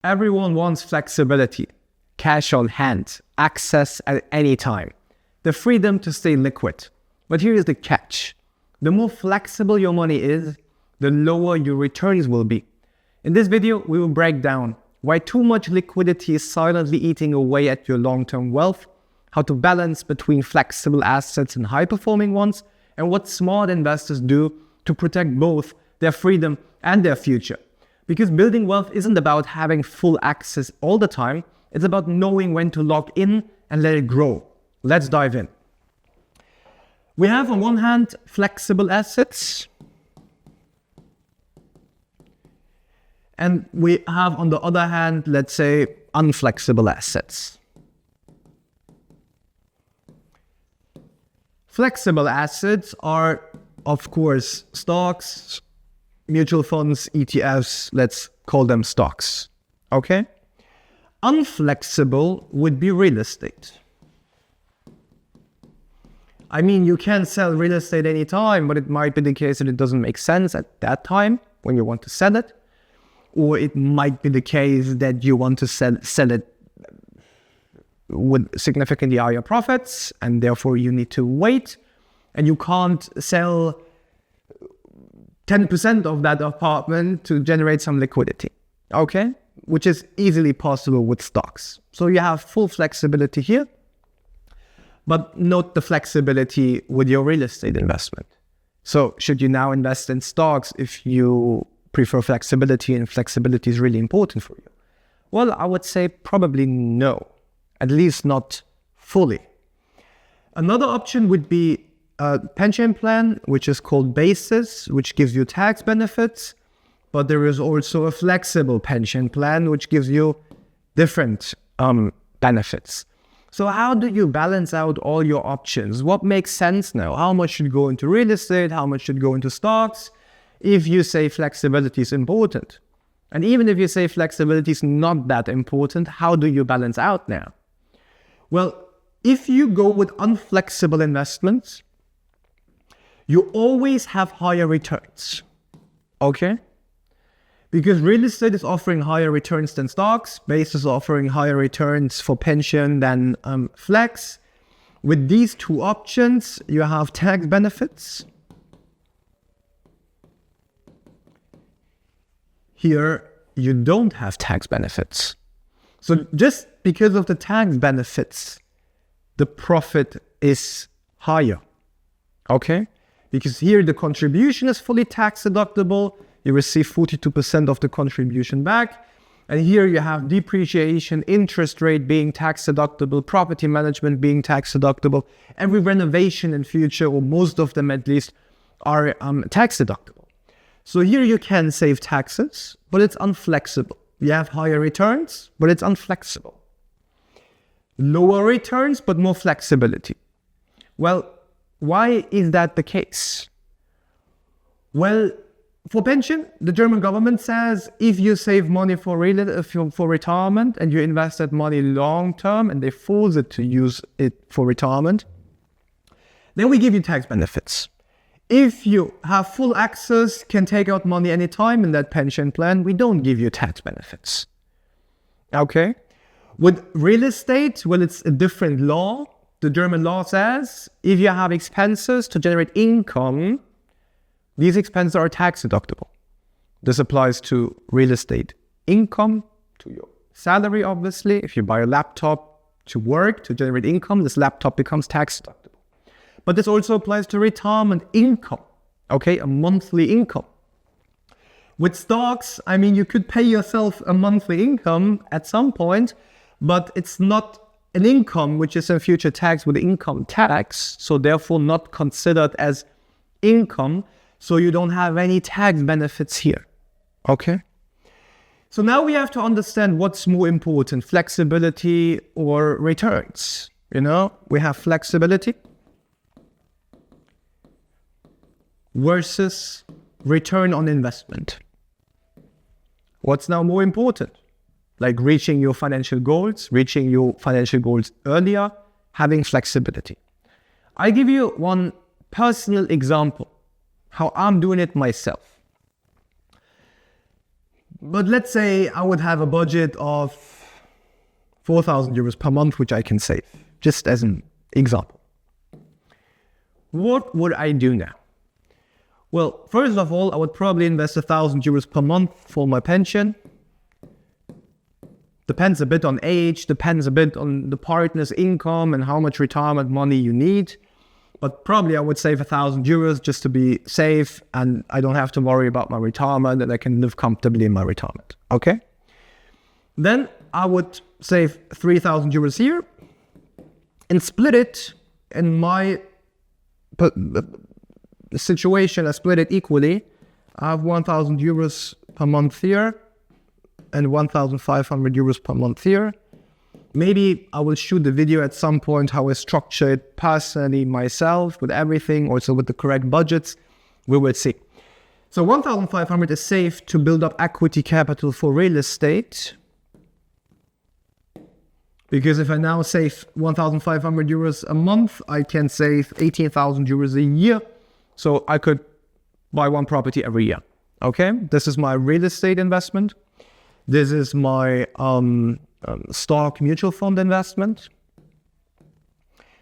Everyone wants flexibility, cash on hand, access at any time, the freedom to stay liquid. But here is the catch. The more flexible your money is, the lower your returns will be. In this video, we will break down why too much liquidity is silently eating away at your long-term wealth, how to balance between flexible assets and high-performing ones, and what smart investors do to protect both their freedom and their future. Because building wealth isn't about having full access all the time, it's about knowing when to lock in and let it grow. Let's dive in. We have on one hand flexible assets, and we have on the other hand, let's say, unflexible assets. Flexible assets are, of course, stocks, mutual funds, ETFs, let's call them stocks, okay? Unflexible would be real estate. I mean, you can sell real estate anytime, but it might be the case that it doesn't make sense at that time when you want to sell it. Or it might be the case that you want to sell it with significantly higher profits, and therefore you need to wait, and you can't sell 10% of that apartment to generate some liquidity, okay? Which is easily possible with stocks. So you have full flexibility here, but not the flexibility with your real estate investment. So should you now invest in stocks if you prefer flexibility and flexibility is really important for you? Well, I would say probably no, at least not fully. Another option would be a pension plan, which is called basis, which gives you tax benefits, but there is also a flexible pension plan, which gives you different benefits. So how do you balance out all your options? What makes sense now? How much should go into real estate? How much should go into stocks? If you say flexibility is important. And even if you say flexibility is not that important, how do you balance out now? Well, if you go with unflexible investments, you always have higher returns, okay? Because real estate is offering higher returns than stocks, basis is offering higher returns for pension than flex. With these two options, you have tax benefits. Here, you don't have tax benefits. So just because of the tax benefits, the profit is higher, okay? Because here the contribution is fully tax deductible. You receive 42% of the contribution back. And here you have depreciation, interest rate being tax deductible, property management being tax deductible. Every renovation in future, or most of them at least, are tax deductible. So here you can save taxes, but it's unflexible. You have higher returns, but it's unflexible. Lower returns, but more flexibility. Well, why is that the case? Well, for pension, the German government says if you save money for retirement and you invest that money long term and they force it to use it for retirement, then we give you tax benefits. If you have full access, can take out money anytime in that pension plan, we don't give you tax benefits. Okay? With real estate, well, it's a different law. The German law says if you have expenses to generate income, these expenses are tax deductible. This applies to real estate income, to your salary, obviously. If you buy a laptop to work, to generate income, this laptop becomes tax deductible. But this also applies to retirement income, okay, a monthly income. With stocks, I mean, you could pay yourself a monthly income at some point, but it's not an income which is in future taxed with income tax, so therefore not considered as income, so you don't have any tax benefits here, okay? So now we have to understand what's more important, flexibility or returns. You know, we have flexibility versus return on investment. What's now more important? Like reaching your financial goals earlier, having flexibility. I give you one personal example, how I'm doing it myself. But let's say I would have a budget of 4,000 euros per month, which I can save, just as an example. What would I do now? Well, first of all, I would probably invest 1,000 euros per month for my pension. Depends a bit on age, depends a bit on the partner's income and how much retirement money you need. But probably I would save 1,000 euros just to be safe, and I don't have to worry about my retirement, and I can live comfortably in my retirement. Okay? Then I would save 3,000 euros here and split it in my situation. I split it equally. I have 1,000 euros per month here and 1,500 euros per month here. Maybe I will shoot the video at some point how I structure it personally myself with everything, also with the correct budgets. We will see. So 1,500 is safe to build up equity capital for real estate. Because if I now save 1,500 euros a month, I can save 18,000 euros a year. So I could buy one property every year. Okay, this is my real estate investment. This is my stock mutual fund investment.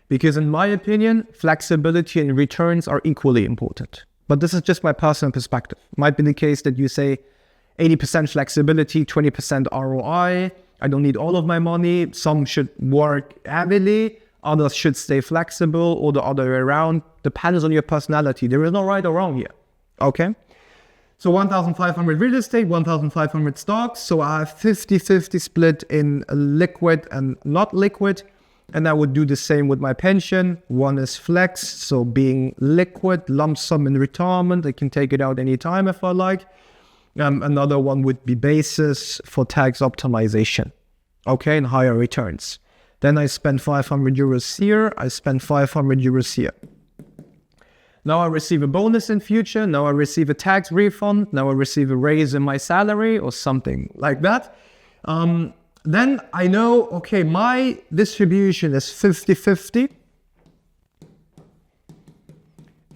Because in my opinion, flexibility and returns are equally important. But this is just my personal perspective. It might be the case that you say 80% flexibility, 20% ROI. I don't need all of my money. Some should work heavily. Others should stay flexible, or the other way around. Depends on your personality. There is no right or wrong here. Okay? So 1,500 real estate, 1,500 stocks. So I have 50-50 split in liquid and not liquid. And I would do the same with my pension. One is flex, so being liquid, lump sum in retirement. I can take it out anytime if I like. Another one would be basis for tax optimization. Okay, and higher returns. Then I spend 500 euros here. I spend 500 euros here. Now I receive a bonus in future. Now I receive a tax refund. Now I receive a raise in my salary or something like that. Then I know, okay, my distribution is 50-50.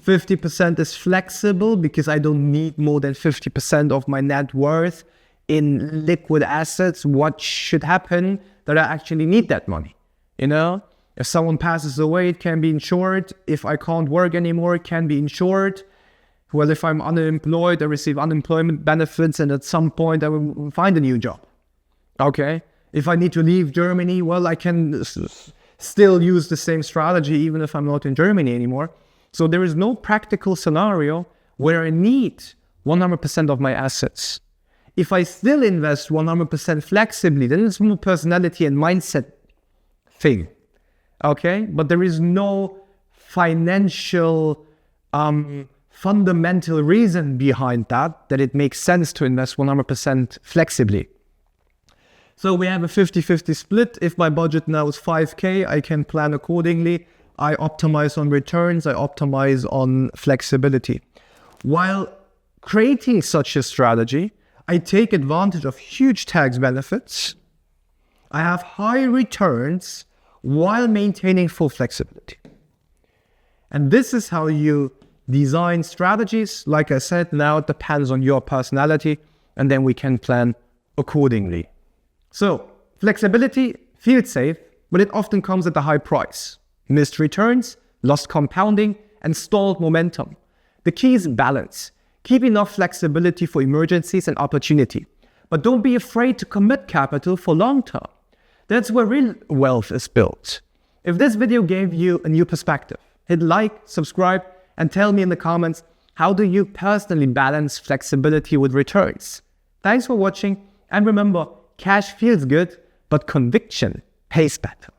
50% is flexible because I don't need more than 50% of my net worth in liquid assets. What should happen that I actually need that money? You know, if someone passes away, it can be insured. If I can't work anymore, it can be insured. Well, if I'm unemployed, I receive unemployment benefits, and at some point I will find a new job. Okay. If I need to leave Germany, well, I can still use the same strategy even if I'm not in Germany anymore. So there is no practical scenario where I need 100% of my assets. If I still invest 100% flexibly, then it's more personality and mindset thing. Okay? But there is no financial fundamental reason behind that it makes sense to invest 100% flexibly. So we have a 50-50 split. If my budget now is 5K, I can plan accordingly. I optimize on returns, I optimize on flexibility. While creating such a strategy, I take advantage of huge tax benefits. I have high returns while maintaining full flexibility. And this is how you design strategies. Like I said, now it depends on your personality, and then we can plan accordingly. So, flexibility feels safe, but it often comes at a high price. Missed returns, lost compounding, and stalled momentum. The key is balance. Keep enough flexibility for emergencies and opportunity. But don't be afraid to commit capital for long term. That's where real wealth is built. If this video gave you a new perspective, hit like, subscribe, and tell me in the comments, how do you personally balance flexibility with returns? Thanks for watching, and remember, cash feels good, but conviction pays better.